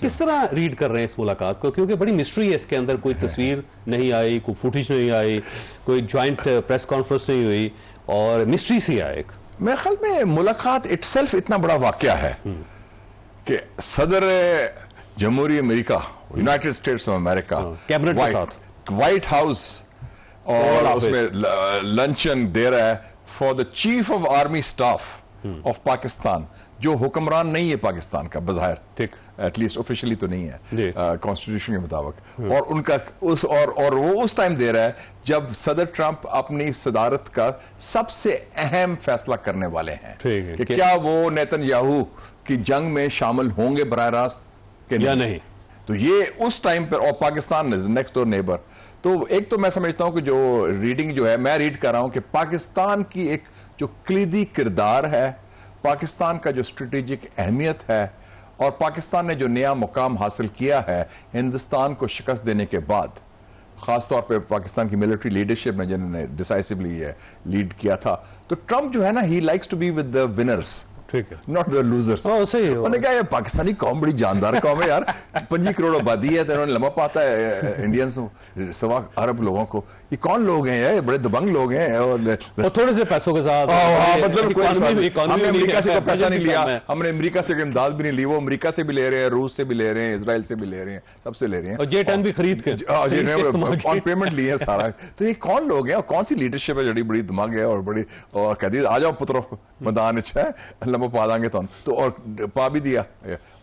किस तरह रीड कर रहे हैं इस मुलाकात को, क्योंकि बड़ी मिस्ट्री है इसके अंदर, कोई तस्वीर नहीं आई, कोई फुटेज नहीं आई, कोई ज्वाइंट प्रेस कॉन्फ्रेंस नहीं हुई और मिस्ट्री सी है एक। मेरे ख्याल में मुलाकात इटसेल्फ इतना बड़ा वाकया है कि सदर जमहूरी America, United States of America cabinet के साथ व्हाइट हाउस और उसमें लंचन दे रहा है for the chief of army staff of Pakistan, जो हुक्मरान नहीं है पाकिस्तान का बज़ाहिर, ठीक, एटलीस्ट ऑफिशियली तो नहीं है कॉन्स्टिट्यूशन के मुताबिक, और उनका और वो उस टाइम दे रहा है जब सदर ट्रंप अपनी सदारत का सबसे अहम फैसला करने वाले हैं कि क्या वो नेतन्याहू की जंग में शामिल होंगे बराह रास्त या नहीं। तो ये उस टाइम पर, और पाकिस्तान नेक्स्ट डोर नेबर, तो एक तो मैं समझता हूं कि जो रीडिंग जो है मैं रीड कर रहा हूं कि पाकिस्तान की एक जो कलीदी किरदार है, पाकिस्तान का जो स्ट्रेटेजिक अहमियत है, और पाकिस्तान ने जो नया मुकाम हासिल किया है हिंदुस्तान को शिकस्त देने के बाद, खासतौर पे पाकिस्तान की मिलिट्री लीडरशिप ने जिन्होंने डिसाइसिवली लीड किया था, तो ट्रंप जो है ना, he likes to be with the winners, ठीक है, नॉट द लूजर्स। सही उन्होंने कहा पाकिस्तानी कौम बड़ी जानदार कौम है यार, 25 करोड़ आबादी है, तो उन्होंने लम्बा पाता है इंडियंस सवा अरब लोगों को, ये कौन लोग हैं यार, बड़े दबंग लोग हैं, और थोड़े से पैसों के साथ, मतलब हमने अमेरिका से पैसा नहीं लिया, हमने अमेरिका से इमदाद भी नहीं ली, वो अमेरिका से भी ले रहे हैं, रूस से भी ले रहे हैं, इसराइल से भी ले रहे हैं, सबसे ले रहे हैं, और J-10 भी खरीद के ऑन पेमेंट लिए सारा। तो ये कौन लोग हैं और कौन सी लीडरशिप है, बड़ी दिमाग है और बड़ी, और कह दी आ जाओ पुत्रों मैदान अच्छा है, लंबा पा देंगे तो और पा भी दिया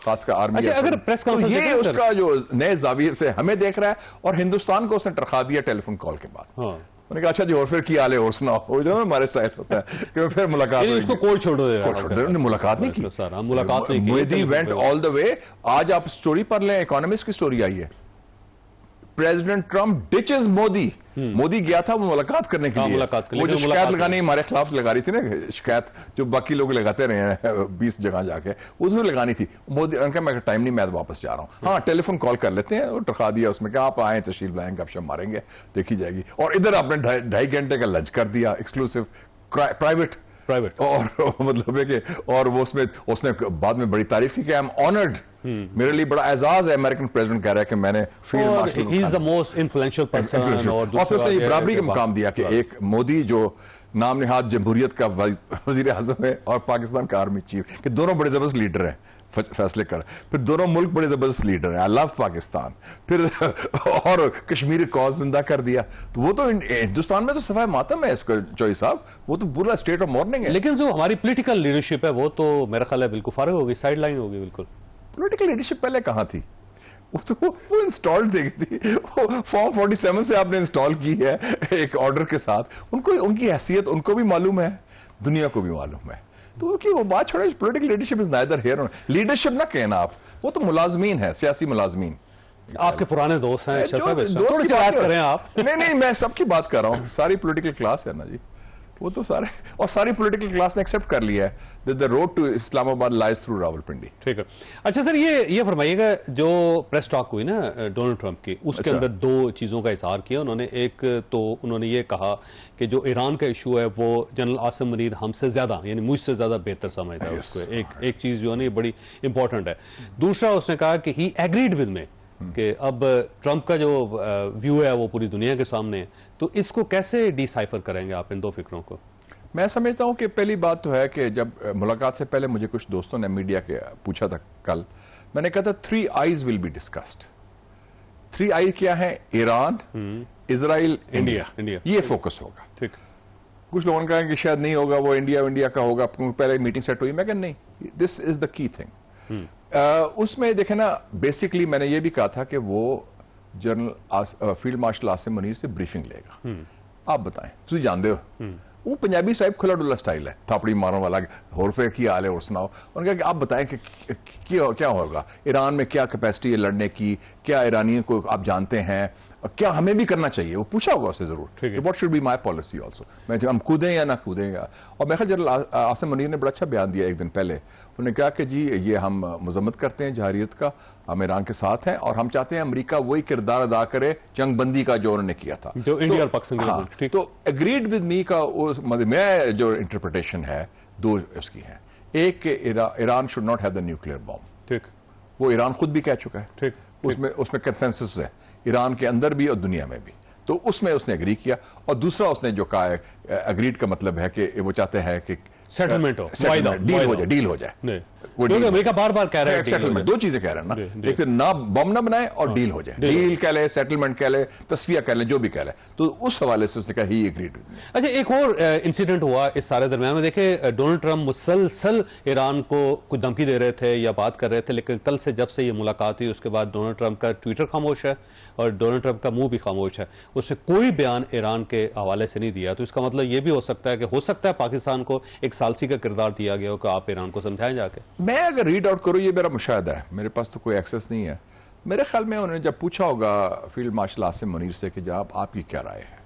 खासकर आर्मी। अच्छा, अगर प्रेस कॉन्फ्रेंस तो ये उसका जो नए जाविये से हमें देख रहा है, और हिंदुस्तान को उसने टरखा दिया टेलीफोन कॉल के बाद। उन्होंने कहा अच्छा जी और फिर क्या हाल है और सुनाओ, जो हमारे स्टाइल होता है कि फिर मुलाकात, उसको कोल्ड छोड़ दो, उन्होंने मुलाकात नहीं की, मुलाकात नहीं की, Modi went all the way. आज आप स्टोरी पढ़ लें, इकोनॉमिस्ट की स्टोरी आई है, president Trump ditches Modi, Modi गया था वो मुलाकात करने के लिए, वो जो शिकायत लगानी हमारे खिलाफ लगा रही थी ना, शिकायत जो बाकी लोग लगाते रहे हैं 20 जगह जाके, उसमें लगानी थी मोदी। उनका मैं टाइम नहीं, मैं वापस जा रहा हूँ, हाँ टेलीफोन कॉल कर लेते हैं, और टरखा दिया उसमें कि आप आए तशरीफ लाएंगे, गपशप मारेंगे, देखी जाएगी। और इधर आपने 2.5 घंटे का लंच कर दिया, एक्सक्लूसिव प्राइवेट, और मतलब है कि, और वो उसने बाद में बड़ी तारीफ की कि आई एम ऑनर्ड, मेरे लिए बड़ा एजाज है, अमेरिकन प्रेसिडेंट कह रहा है कि मैंने field marshal, he is the most influential person, और उसने बराबरी का मुकाम दिया कि एक मोदी जो नाम निहाद जमहूरियत का वजीर आजम है और पाकिस्तान का आर्मी चीफ, कि दोनों बड़े जबरदस्त लीडर हैं, फैसले कर, फिर दोनों मुल्क बड़े जबरदस्त लीडर हैं, आई लव पाकिस्तान, फिर और कश्मीर कॉज जिंदा कर दिया, तो वो तो हिंदुस्तान में तो सफाई मातम है इसका चौधरी साहब, वो तो पूरा स्टेट ऑफ मॉर्निंग है। लेकिन जो हमारी पॉलिटिकल लीडरशिप है वो तो मेरा ख्याल है बिल्कुल फारिग हो गई, साइड लाइन हो गई बिल्कुल। पॉलिटिकल लीडरशिप पहले कहां थी, वो इंस्टॉल थी, वो फॉर्म 47 से आपने इंस्टॉल की है एक ऑर्डर के साथ, उनको उनकी हैसियत उनको भी मालूम है, दुनिया को भी मालूम है, तो उनकी वो बात छोड़े, political leadership is neither here, leadership ना कहना आप, वो तो मुलाजमीन है, सियासी मुलाजमीन। आपके पुराने दोस्त हैं, थोड़ी सी बात करें आप। नहीं मैं सबकी बात कर रहा हूँ, सारी पॉलिटिकल क्लास है ना जी, वो तो सारे, और सारी पॉलिटिकल क्लास ने एक्सेप्ट कर लिया है that the road to Islamabad lies through Rawalpindi. ठीक है, अच्छा सर ये फरमाइएगा, जो प्रेस टॉक हुई ना डोनाल्ड ट्रंप की, उसके अंदर दो चीज़ों का इजहार किया उन्होंने। एक तो उन्होंने ये कहा कि जो ईरान का इशू है वो जनरल आसिम मुनीर हमसे ज़्यादा, यानी मुझसे ज़्यादा बेहतर समझता है उसको, एक चीज़ जो है ना ये बड़ी इंपॉर्टेंट है। दूसरा उसने कहा कि ही एग्रीड विद मी कि अब ट्रंप का जो व्यू है वो पूरी दुनिया के सामने है, तो इसको कैसे डिसाइफर करेंगे आप इन दो फिक्रों को? मैं समझता हूं कि पहली बात तो है कि जब मुलाकात से पहले मुझे कुछ दोस्तों ने मीडिया के पूछा था कल, मैंने कहा था 3 आईज विल बी डिस्कस्ड। 3 आई क्या है? ईरान, इजराइल, इंडिया, ये फोकस होगा। ठीक, कुछ लोगों ने कहा कि शायद नहीं होगा, वो इंडिया का होगा, पहले मीटिंग सेट हुई, मैं कहा नहीं, this is the key thing. उसमें देखे ना, बेसिकली मैंने ये भी कहा था कि वो general field marshal Asim Munir से ब्रीफिंग लेगा। आप बताएं, तुम जानते हो वो पंजाबी टाइप खुला डुला स्टाइल है, थापड़ी मारने वाला, होर फिर की हाल है और सुनाओ। उन्होंने कहा कि आप बताएं कि क्या होगा, ईरान में क्या कैपेसिटी है लड़ने की, क्या ईरानियों को आप जानते हैं, क्या हमें भी करना चाहिए, वो पूछा होगा उससे जरूर, what should be my policy also, मैं हम कूदें या ना कूदें। और मैं जनरल आसिम मुनीर ने बड़ा अच्छा बयान दिया एक दिन पहले, उन्होंने कहा कि जी ये हम मजम्मत करते हैं जहारियत का, हम ईरान के साथ हैं और हम चाहते हैं अमेरिका वही किरदार अदा करे जंगबंदी का जो उन्होंने किया था, जो इंडिया और पाकिस्तान। तो एग्रीड विद मी का मैं जो इंटरप्रिटेशन है, दो उसकी है। एक Iran should not have the nuclear bomb, ठीक, वो ईरान खुद भी कह चुका है, ठीक, उसमें कंसेंसस है ईरान के अंदर भी और दुनिया में भी, तो उसमें उसने एग्री किया। और दूसरा उसने जो कहा है, अग्रीड का मतलब है कि वो चाहते हैं कि सेटलमेंट हो, डील हो जाए। क्योंकि अमेरिका बार बार कह रहा है सेटलमेंट, दो चीजें कह रहे हैं ना, एक तो ना बम ना बनाए और डील हो जाए, डील कह ले, सेटलमेंट कह ले, तस्वीर कह ले, जो भी कह ले, तो उस हवाले से उसने कहा ही एग्रीड। अच्छा, एक और इंसिडेंट हुआ इस सारे दरमियान में, देखे डोनाल्ड ट्रंप मुसलसल ईरान को कुछ धमकी दे रहे थे या बात कर रहे थे, लेकिन कल से जब से ये मुलाकात हुई उसके बाद डोनाल्ड ट्रंप का ट्विटर खामोश है और डोनाल्ड ट्रंप का मुंह भी खामोश है, उसने कोई बयान ईरान के हवाले से नहीं दिया। तो इसका मतलब ये भी हो सकता है कि पाकिस्तान को एक सालसी का किरदार दिया गया हो कि आप ईरान को समझाएं जाके। मैं अगर रीड आउट करूं, ये मेरा मुशाहिदा है, मेरे पास तो कोई एक्सेस नहीं है, मेरे ख्याल में उन्होंने जब पूछा होगा फील्ड मार्शल आसिम मुनीर से कि जनाब आपकी क्या राय है,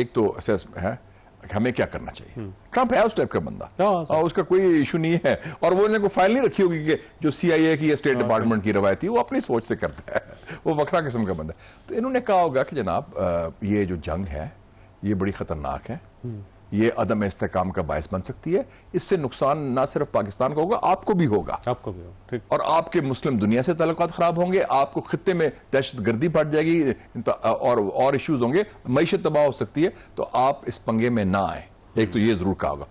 एक तो असेस है कि हमें क्या करना चाहिए। ट्रंप है उस टाइप का बंदा और उसका कोई इशू नहीं है, और वो उन्होंने फाइल नहीं रखी होगी कि जो CIA की या स्टेट डिपार्टमेंट की रवायत थी, वो अपनी सोच से करता है, वो वखरा किस्म का बंदा है। तो इन्होंने कहा होगा कि जनाब ये जो जंग है ये बड़ी खतरनाक है, ये अदम इस्तेकाम का बायस बन सकती है, इससे नुकसान ना सिर्फ पाकिस्तान को होगा, आपको भी होगा, ठीक। और आपके मुस्लिम दुनिया से ताल्लुकात खराब होंगे, आपको खित्ते में दहशतगर्दी बढ़ जाएगी और इश्यूज होंगे, मईशत तबाह हो सकती है, तो आप इस पंगे में ना आए। एक तो ये जरूर कहा होगा।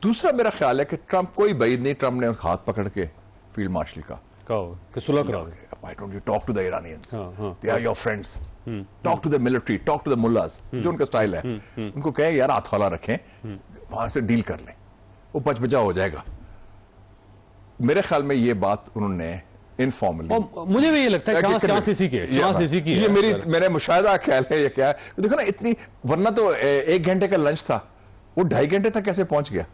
दूसरा मेरा ख्याल है कि ट्रंप कोई बैद नहीं, ट्रंप ने हाथ पकड़ के फील्ड मार्शल का सुलह कराओ, why don't you talk to the Iranians? They are your friends. Talk to the military, talk to the mullahs, जो उनका स्टाइल है। उनको कहें यार हाथ हौला रखें, वहां से डील कर लें, वो बच हो जाएगा। मेरे ख्याल में ये बात उन्होंने इनफॉर्मली, मुझे भी ये लगता है चांस इसी की ये मेरे मुशाहिदा ख्याल है। ये क्या है, देखो ना, इतनी, वरना तो 1 घंटे का लंच था, वो 2.5 घंटे तक कैसे पहुंच गया?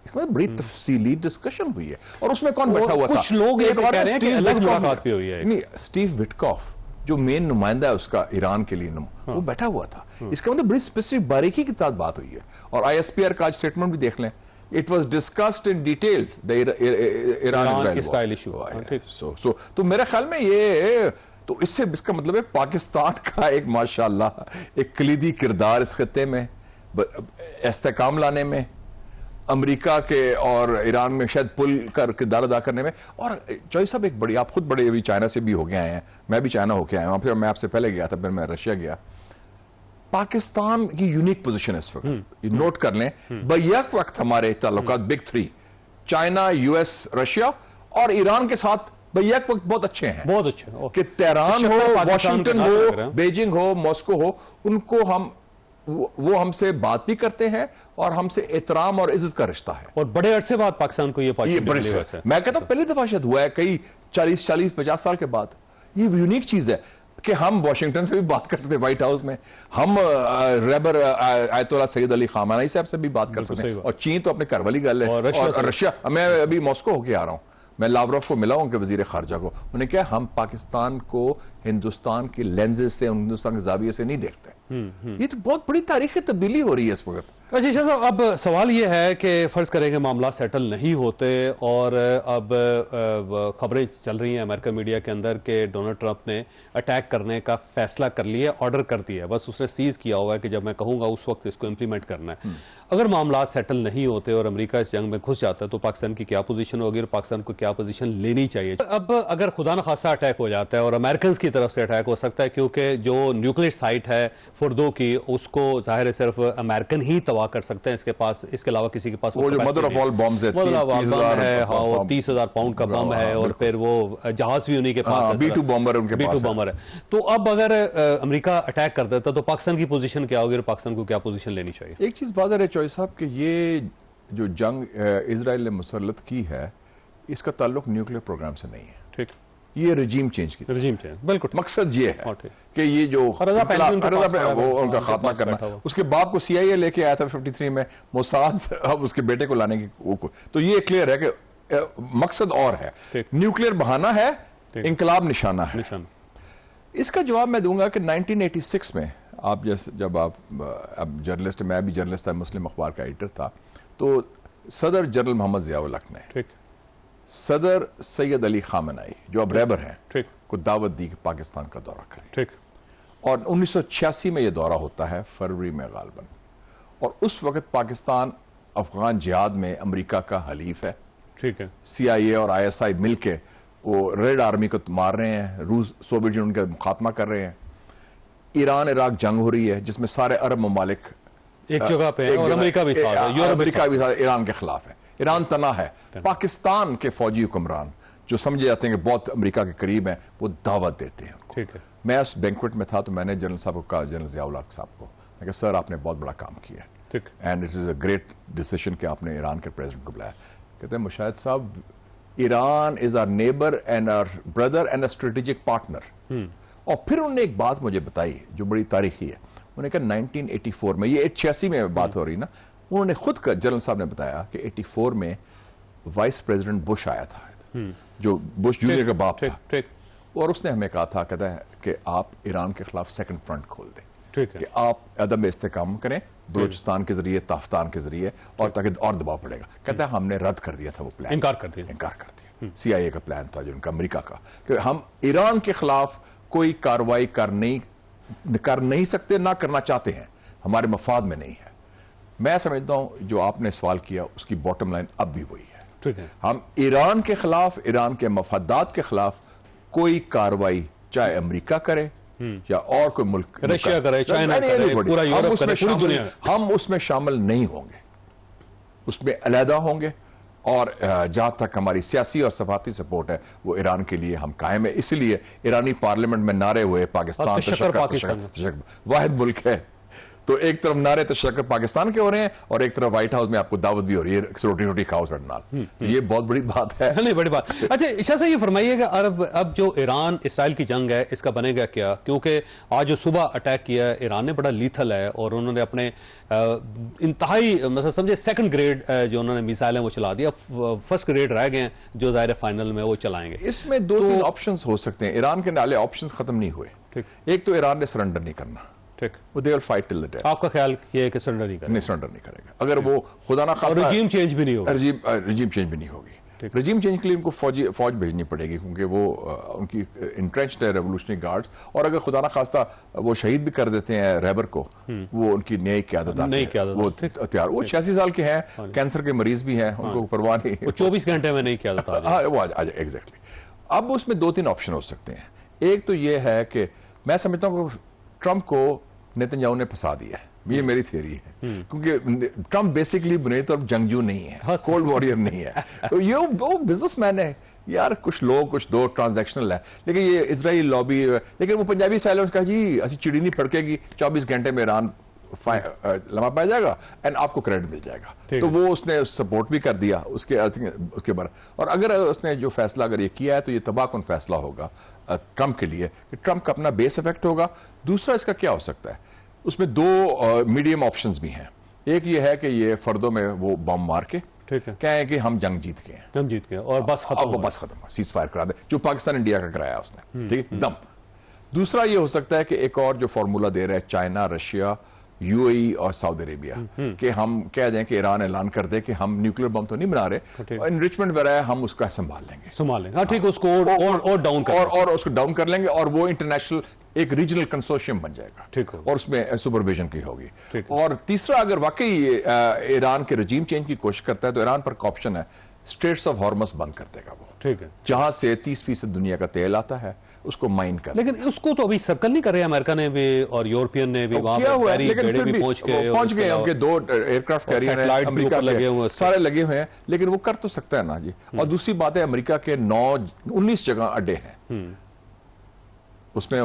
इसमें बड़ी तफसीली डिस्कशन हुई है, और उसमें कौन बैठा हुआ था? कुछ लोग एक और हैं कि अलग मुलाकात भी हुई है। नहीं, स्टीव विटकॉफ जो मेन नुमाइंदा है उसका ईरान के लिए, वो बैठा हुआ था। इसका मतलब बड़ी स्पेसिफिक बारीकी के साथ बात हुई है, और ISPR का स्टेटमेंट भी देख लें, it was discussed in detail the Iran issue. तो मेरे ख्याल में ये, तो इससे इसका मतलब है पाकिस्तान का एक माशाअल्लाह एक कलीदी किरदार इस खत्ते में, इस्तेकाम लाने में, अमेरिका के और ईरान में शायद पुल का किरदार अदा करने में। और चौधरी साहब, एक बड़ी, आप खुद बड़े अभी चाइना से भी हो गए हैं, मैं भी चाइना होके आया हूं, फिर मैं आपसे पहले गया था, फिर मैं रशिया गया। पाकिस्तान की यूनिक पोजीशन है इस वक्त, नोट कर लें, बैक वक्त हमारे ताल्लुकात बिग 3 चाइना, US, रशिया और ईरान के साथ बैक वक्त बहुत अच्छे हैं, बहुत अच्छे, कि तेहरान हो, वाशिंगटन हो, बीजिंग हो, मॉस्को हो, उनको वो हमसे बात भी करते हैं और हमसे एहतराम और इज्जत का रिश्ता है। और बड़े अरसे बाद पाकिस्तान को ये बड़े, मैं कहता हूं पहली दफा शायद हुआ है कई 40-50 साल के बाद। ये यूनिक चीज है कि हम वाशिंगटन से भी बात कर सकते हैं, व्हाइट हाउस में हम रहबर आयतुल्लाह सैयद अली खामेनी साहब से भी बात कर सकते हैं, और चीन तो अपने घर वाली गल है, और रशिया, मैं अभी मॉस्को होके आ रहा हूं, मैं लावरोव को मिला हूं, उनके वजीर खारजा को, उन्होंने कहा हम पाकिस्तान को हिंदुस्तान के लेंजेस से, हिंदुस्तान के जाविये से नहीं देखते। ये तो बहुत बड़ी तारीखी तब्दीली हो रही है इस वक्त। अच्छा साहब, अब सवाल ये है कि फर्ज करें कि मामला सेटल नहीं होते, और अब खबरें चल रही हैं अमेरिकन मीडिया के अंदर कि डोनाल्ड ट्रंप ने अटैक करने का फैसला कर लिया, ऑर्डर कर दिया, बस उसने सीज किया होगा कि जब मैं कहूंगा उस वक्त इसको इंप्लीमेंट करना है। अगर मामला सेटल नहीं होते और अमेरिका इस जंग में घुस जाता है, तो पाकिस्तान की क्या पोजीशन होगी और पाकिस्तान को क्या पोजीशन लेनी चाहिए? अब अगर खुदा न खासा अटैक हो जाता है, और अमेरिकन की तरफ से अटैक हो सकता है, क्योंकि जो न्यूक्लियर साइट है फुर्दो की, उसको जाहिर है सिर्फ अमेरिकन ही तबाह कर सकते हैं, इसके पास, इसके अलावा किसी के पास वो जो मदर ऑफ ऑल बम्स है, 30,000 पाउंड का बम है, और फिर वो जहाज भी उन्हीं के पास है, B2 बॉम्बर उनके पास है। तो अब अगर अमेरिका अटैक कर देता तो पाकिस्तान की पोजीशन क्या होगी और पाकिस्तान को क्या पोजीशन लेनी चाहिए? एक चीज वाज़ेह है चौधरी साहब कि ये जो जंग इजराइल ने मुसल्लत की है, इसका ताल्लुक न्यूक्लियर प्रोग्राम से नहीं है। ठीक, ये रजीम चेंज की, रजीम चेंज, बिल्कुल मकसद ये है कि ये जो वो उनका खात्मा करना। उसके बाप को CIA लेके आया था 53 में, मोसाद अब उसके बेटे को लाने की, तो ये क्लियर है कि मकसद और है, न्यूक्लियर बहाना है, इंकलाब निशाना है। इसका जवाब मैं दूंगा कि 1986 में आप जब आप अब जर्नलिस्ट, मैं भी जर्नलिस्ट था, मुस्लिम अखबार का एडिटर था, तो सदर जनरल मोहम्मद ज़िया-उल हक ने सदर सैयद अली खामेनी जो अब रहबर हैं को दावत दी कि पाकिस्तान का दौरा करें। ठीक, और 1986 में यह दौरा होता है, फरवरी में गालबन, और उस वक्त पाकिस्तान अफगान जिहाद में अमेरिका का हलीफ है। ठीक है, CIA और ISI मिलके वो रेड आर्मी को मार रहे हैं, रूस सोवियत यूनियन का खात्मा कर रहे हैं, ईरान इराक जंग हो रही है जिसमें सारे अरब ममालिक एक जगह पे है और अमेरिका भी साथ है, अमेरिका भी साथ ईरान के खिलाफ है, ईरान तना है। पाकिस्तान के फौजी हुक्मरान जो समझे जाते हैं कि बहुत अमेरिका के करीब हैं, वो दावत देते हैं उनको। ठीक है। मैं उस बैंक्वेट में था तो मैंने जनरल साहब को कहा, जनरल ज़िया-उल हक साहब को, मैं कहा सर आपने बहुत बड़ा काम किया ठीक, and it is a great decision कि आपने ईरान के प्रेसिडेंट को बुलाया। कहते हैं मुशाहिद साहब, Iran is our neighbour and our brother and a strategic partner. और फिर उन्होंने एक बात मुझे बताई जो बड़ी तारीखी है। उन्होंने कहा 1984 में, ये 86 में बात हो रही ना, उन्होंने खुद का जनरल साहब ने बताया कि 84 में वाइस प्रेसिडेंट बुश आया था, जो बुश जूनियर का बाप था, ठीक, और उसने हमें कहा था, कहता है कि आप ईरान के खिलाफ सेकंड फ्रंट खोल दें, ठीक है, कि आप अदम इस्तेकाम करें बलूचिस्तान के जरिए, ताफ्तान के जरिए, और ताकि और दबाव पड़ेगा। कहता है हमने रद्द कर दिया था वो प्लान, इनकार कर दिया। CIA का प्लान था जो उनका अमेरिका का, कि हम ईरान के खिलाफ कोई कार्रवाई कर नहीं सकते, ना करना चाहते हैं, हमारे मफाद में नहीं है। मैं समझता हूं जो आपने सवाल किया उसकी बॉटम लाइन अब भी वही है। ठीक है, हम ईरान के खिलाफ, ईरान के मफादात के खिलाफ कोई कार्रवाई चाहे अमेरिका करे या और कोई मुल्क, रशिया करे, चाइना करे, पूरा यूरोप करे, पूरी दुनिया, हम उसमें शामिल नहीं होंगे, उसमें अलहदा होंगे। और जहां तक हमारी सियासी और सफारती सपोर्ट है वो ईरान के लिए हम कायम है। इसलिए ईरानी पार्लियामेंट में नारे हुए पाकिस्तान तशक्कुर वाहिद मुल्क है, तो एक तरफ नारे तशक्कुर पाकिस्तान के हो रहे हैं और एक तरफ व्हाइट हाउस में आपको दावत भी हो रही है रोटी रोटी खाओ सड़नाल। ये बहुत बड़ी बात है। नहीं, बड़ी बात। अच्छा ईशा से ये फरमाइएगा, अब जो ईरान इसराइल की जंग है इसका बनेगा क्या? क्योंकि आज जो सुबह अटैक किया है ईरान ने बड़ा लीथल है और उन्होंने अपने इंतहाई मतलब समझे सेकंड ग्रेड जो उन्होंने मिसाइलें वो चला दिया, फर्स्ट ग्रेड रह गए हैं जो ज़ाहिर फाइनल में वो चलाएंगे। इसमें दो तीन ऑप्शंस हो सकते हैं। ईरान के नाले ऑप्शंस खत्म नहीं हुए। एक तो ईरान ने सरेंडर नहीं करना, वो they will fight till the death. आपका ख्याल ये है कि सरेंडर नहीं करेगा? सरेंडर नहीं करेगा। अगर वो खुदा ना खास्ता रजीम चेंज भी नहीं होगा, रजीम चेंज भी नहीं होगी। रजीम चेंज के लिए उनको फौज भेजनी पड़ेगी क्योंकि वो उनकी इंट्रेंच्ड है रेवोल्यूशनरी गार्ड्स, और अगर खुदा ना खास्ता वो शहीद भी कर देते हैं रहबर को, वो उनकी नई क़यादत वो तैयार, वो 86 साल के हैं, कैंसर के मरीज भी हैं, उनको परवाह नहीं, वो 24 घंटे में नहीं क़यादत आ जाए। वो आ जाए एग्जैक्टली। अब उसमें दो तीन ऑप्शन हो सकते हैं। एक तो ये है कि मैं समझता हूँ कि ट्रंप को नेतन्याहू ने फंसा दिया है, ये मेरी थियरी है, क्योंकि ट्रंप बेसिकली बुनियादी तौर पर जंगजू नहीं है, कोल्ड वॉरियर नहीं है, तो ये वो बिजनेसमैन है यार। कुछ लोग कुछ दो ट्रांजैक्शनल है, लेकिन ये इजराइल लॉबी, लेकिन वो पंजाबी स्टाइल में कहा जी असि चिड़ी नहीं फड़केगी, 24 घंटे में ईरान लम्हा पाया जाएगा एंड आपको क्रेडिट मिल जाएगा। तो वो उसने सपोर्ट भी कर दिया उसके बारे। और अगर उसने जो फैसला अगर ये किया है तो ये तबाहकुन फैसला होगा ट्रंप के लिए, कि ट्रंप का अपना बेस इफेक्ट होगा। दूसरा इसका क्या हो सकता है, उसमें दो मीडियम ऑप्शंस भी हैं। एक ये है कि ये फर्दों में वो बम मार के कहें कि हम जंग जीत गए हैं, हम जीत गए और बस खत्म, सीज फायर करा दे, जो पाकिस्तान इंडिया का कराया उसने, ठीक है, दम। दूसरा ये हो सकता है कि एक और जो फॉर्मूला दे रहा है चाइना, रशिया, UAE और सऊदी अरेबिया, कि हम कह दें कि ईरान ऐलान कर दे कि हम न्यूक्लियर बम तो नहीं बना रहे, एनरिचमेंट वगैरह हम उसका संभाल लेंगे, हाँ ठीक, उसको और डाउन और उसको डाउन कर लेंगे, और वो इंटरनेशनल एक रीजनल कंसोर्शियम बन जाएगा, ठीक, और उसमें सुपरविजन की होगी। और तीसरा, अगर वाकई ईरान के रजीम चेंज की कोशिश करता है तो ईरान पर ऑप्शन है स्ट्रेट्स ऑफ हॉर्मस बंद कर देगा वो, ठीक है, जहां से 30% दुनिया का तेल आता है उसको माइन कर। लेकिन उसको तो अभी सर्कल नहीं कर रहे अमेरिका ने भी और यूरोपियन ने भी, वहां पर भी पहुंच गए, उनके 2 एयरक्राफ्ट कैरियर हैं अमेरिका लगे हुए, सारे लगे हुए हैं, लेकिन वो कर तो सकता है ना जी। और दूसरी बात है, अमेरिका के 19 जगह अड्डे हैं उसमें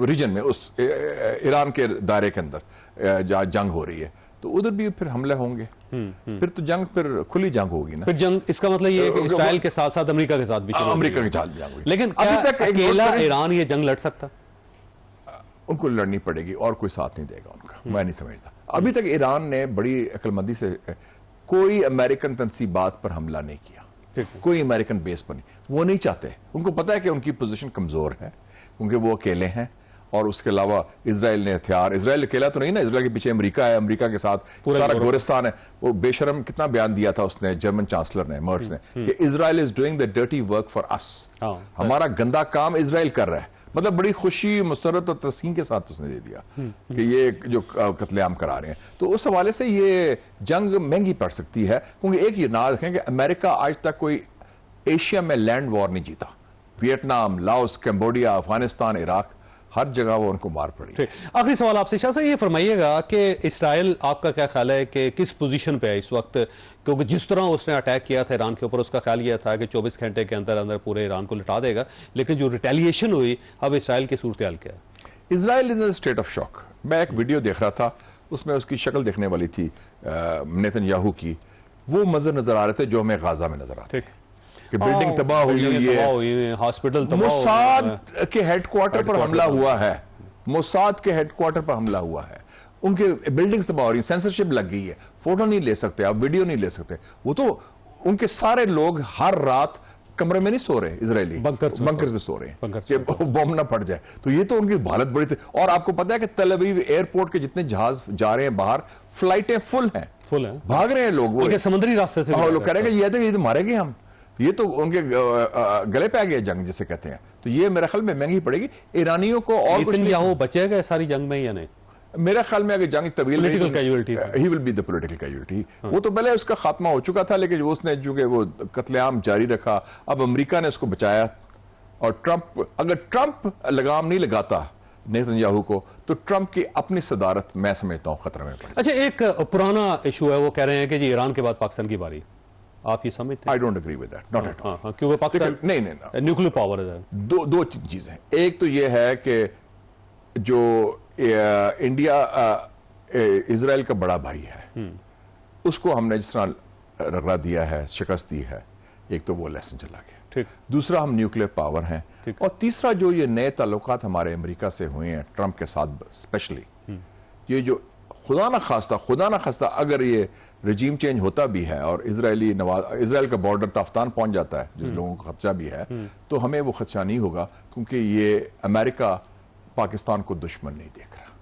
रीजन में उस ईरान के दायरे के अंदर जहां जंग हो रही है, तो उधर भी फिर हमले होंगे, फिर तो जंग फिर खुली जंग होगी ना। फिर जंग, इसका मतलब ये है कि इस्राइल के साथ साथ अमेरिका के साथ भी अमेरिका के साथ जंग होगी। लेकिन क्या अकेला ईरान ये जंग लड़ सकता? उनको लड़नी पड़ेगी और कोई साथ नहीं देगा उनका, मैं नहीं समझता। अभी तक ईरान ने बड़ी अक्लमंदी से कोई अमेरिकन तनसीबात पर हमला नहीं किया, कोई अमेरिकन बेस पर नहीं, वो नहीं चाहते। उनको पता है कि उनकी पोजीशन कमजोर है क्योंकि वो अकेले हैं, और उसके अलावा इजराइल ने हथियार, इजराइल अकेला तो नहीं ना, इजराइल के पीछे अमेरिका है, अमेरिका के साथ सारा गोरिस्तान है। वो बेशरम कितना बयान दिया था उसने, जर्मन चांसलर ने, मर्ट्स ने, कि Israel is doing the dirty work for us, हमारा गंदा काम इजराइल कर रहा है। मतलब बड़ी खुशी, मुसरत और तस्कीन के साथ उसने दे दिया कि ये जो कत्लेआम करा रहे हैं। तो उस हवाले से ये जंग महंगी पड़ सकती है, क्योंकि एक ये ना रखें कि अमेरिका आज तक कोई एशिया में लैंड वॉर नहीं जीता। Vietnam, Laos, Cambodia, Afghanistan, Iraq, हर जगह वो उनको मार पड़ी। ठीक, आखिरी सवाल आपसे शाह साहब, ये फरमाइएगा कि इसराइल आपका क्या ख्याल है कि किस पोजीशन पे है इस वक्त, क्योंकि जिस तरह उसने अटैक किया था ईरान के ऊपर, उसका ख्याल यह था कि 24 घंटे के अंदर अंदर पूरे ईरान को लुटा देगा, लेकिन जो रिटेलिएशन हुई, अब इसराइल की सूरत हाल क्या है? Israel is in state of shock. मैं एक वीडियो देख रहा था, उसमें उसकी शक्ल देखने वाली थी नेतन्याहू की, वो मंजर नजर आ रहे थे जो हमें गाजा में नजर आते ठीक, कि बिल्डिंग तबाह हुई है, हॉस्पिटल तबाह, मोसाद के हेडक्वार्टर पर हमला हुआ है, मोसाद के हेडक्वार्टर पर हमला हुआ है, उनके बिल्डिंग्स तबाह हो रही है, सेंसरशिप लग गई है, फोटो नहीं ले सकते आप, वीडियो नहीं ले सकते। वो तो उनके सारे लोग हर रात कमरे में नहीं सो रहे, इजरायली बंकर्स में सो रहे हैं कि बम ना पड़ जाए। तो ये तो उनकी हालत बड़ी थी। और आपको पता है कि तल अवीव एयरपोर्ट के जितने जहाज जा रहे हैं बाहर, फ्लाइटें फुल हैं, भाग रहे हैं लोग, वो समुद्री रास्ते से लोग कह रहे हैं कि ये तो मारेंगे हम, ये तो उनके गले पे आ गया जंग जिसे कहते हैं। तो ये मेरे ख्याल में महंगी पड़ेगी ईरानियों को। और कुछ नहीं, वो बचेगा सारी जंग में या नहीं? मेरे ख्याल में अगर जंग तवील political casualty, he will be the political casualty. वो तो पहले उसका खात्मा हो चुका था, लेकिन उसने चूंकि वो कत्लेआम जारी रखा, अब अमेरिका ने उसको बचाया। और ट्रंप, अगर ट्रंप लगाम नहीं लगाता नेतन्याहू को, तो ट्रंप की अपनी सदारत मैं समझता हूं खतरे में पड़ी। अच्छा, एक पुराना इशू है, वो कह रहे हैं कि जी ईरान के बाद पाकिस्तान की बारी, आप ये समझते हैं? I don't agree with that, not at all. क्योंकि पाकिस्तान नहीं, न्यूक्लियर पावर है। दो चीजें, एक तो ये है कि जो इंडिया इजराइल का बड़ा भाई है, उसको हमने जिस तरह रगड़ा दिया है, शिकस्त दी है, एक तो वो लेसन चला गया। ठीक। दूसरा, हम न्यूक्लियर पावर हैं, और तीसरा जो ये नए ताल्लुकात हमारे अमेरिका से हुए हैं ट्रंप के साथ स्पेशली, ये जो खुदा ना खास्ता अगर ये रजीम चेंज होता भी है और इजराइल का बॉर्डर ताफ्तान पहुंच जाता है, जिन लोगों को खदशा भी है, तो हमें वो खदशा नहीं होगा, क्योंकि ये अमेरिका पाकिस्तान को दुश्मन नहीं देख रहा।